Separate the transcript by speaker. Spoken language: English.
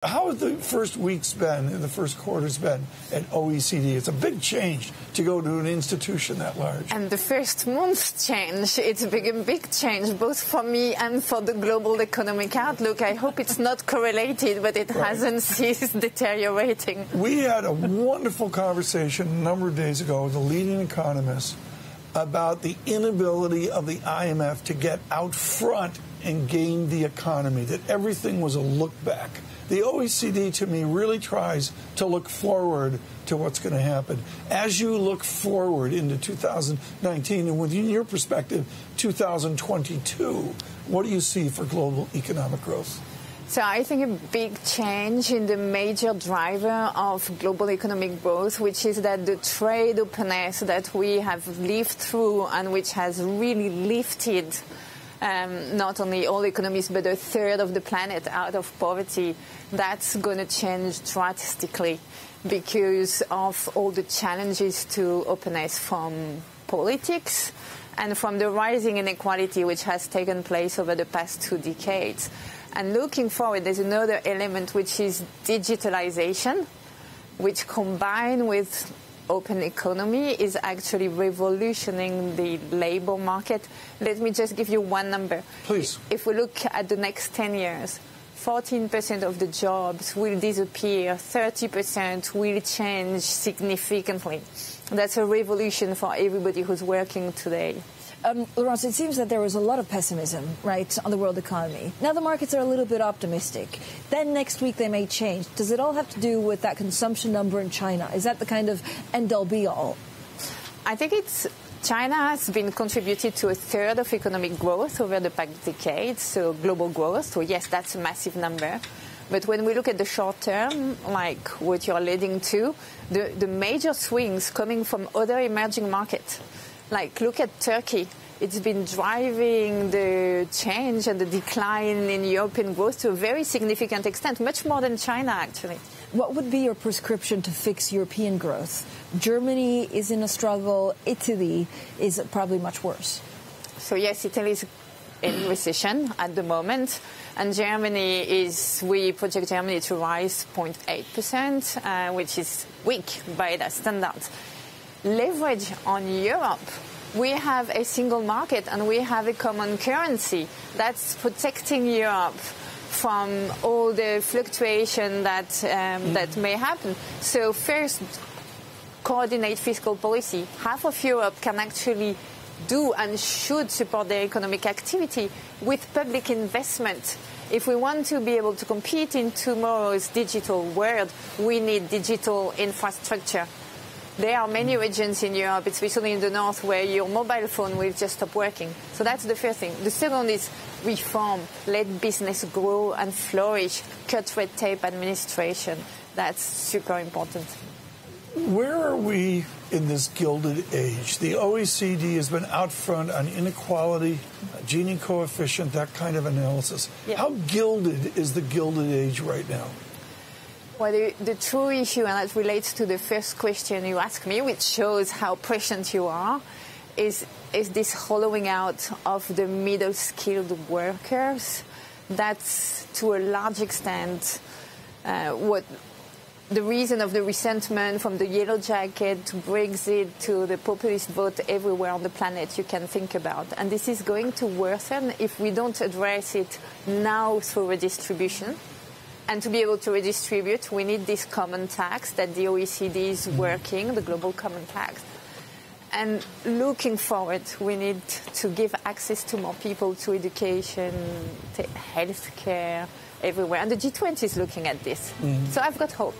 Speaker 1: How have the first weeks been and the first quarters been at OECD? It's a big change to go to an institution that large.
Speaker 2: And the first month change, it's a big change, both for me and for the global economic outlook. I hope it's not correlated, but it hasn't ceased deteriorating.
Speaker 1: We had a wonderful conversation a number of days ago with a leading economist about the inability of the IMF to get out front and gain the economy, that everything was a look back. The OECD, to me, really tries to look forward to what's going to happen. As you look forward into 2019, and within your perspective, 2022, what do you see for global economic growth?
Speaker 2: So I think a big change in the major driver of global economic growth, which is that the trade openness that we have lived through and which has really lifted not only all economies, but a third of the planet out of poverty, that's going to change drastically because of all the challenges to openness from politics and from the rising inequality which has taken place over the past 2 decades. And looking forward, there's another element which is digitalization, which combined with open economy is actually revolutioning the labor market. Let me just give you one number.
Speaker 1: Please.
Speaker 2: If we look at the next 10 years, 14% of the jobs will disappear, 30% will change significantly. That's a revolution for everybody who's working today.
Speaker 3: Laurence, it seems that there was a lot of pessimism, right, on the world economy. Now the markets are a little bit optimistic. Then next week they may change. Does it all have to do with that consumption number in China? Is that the kind of end-all be-all?
Speaker 2: I think China has been contributed to a third of economic growth over the past decade, so global growth. So yes, that's a massive number. But when we look at the short term, like what you're leading to, the major swings coming from other emerging markets. Like, look at Turkey. It's been driving the change and the decline in European growth to a very significant extent, much more than China, actually.
Speaker 3: What would be your prescription to fix European growth? Germany is in a struggle. Italy is probably much worse.
Speaker 2: So, yes, Italy is in recession at the moment. And we project Germany to rise 0.8%, which is weak by that standard. Leverage on Europe. We have a single market and we have a common currency that's protecting Europe from all the fluctuation that may happen. So first, coordinate fiscal policy. Half of Europe can actually do and should support their economic activity with public investment. If we want to be able to compete in tomorrow's digital world, we need digital infrastructure. There are many regions in Europe, especially in the north, where your mobile phone will just stop working. So that's the first thing. The second is reform. Let business grow and flourish. Cut red tape administration. That's super important.
Speaker 1: Where are we in this gilded age? The OECD has been out front on inequality, Gini coefficient, that kind of analysis. Yeah. How gilded is the gilded age right now?
Speaker 2: Well, the true issue, and that relates to the first question you asked me, which shows how prescient you are, is this hollowing out of the middle-skilled workers. That's, to a large extent, what the reason of the resentment from the Yellow Jacket to Brexit to the populist vote everywhere on the planet you can think about. And this is going to worsen if we don't address it now through redistribution. And to be able to redistribute, we need this common tax that the OECD is working, the global common tax. And looking forward, we need to give access to more people to education, to healthcare, everywhere. And the G20 is looking at this. So I've got hope.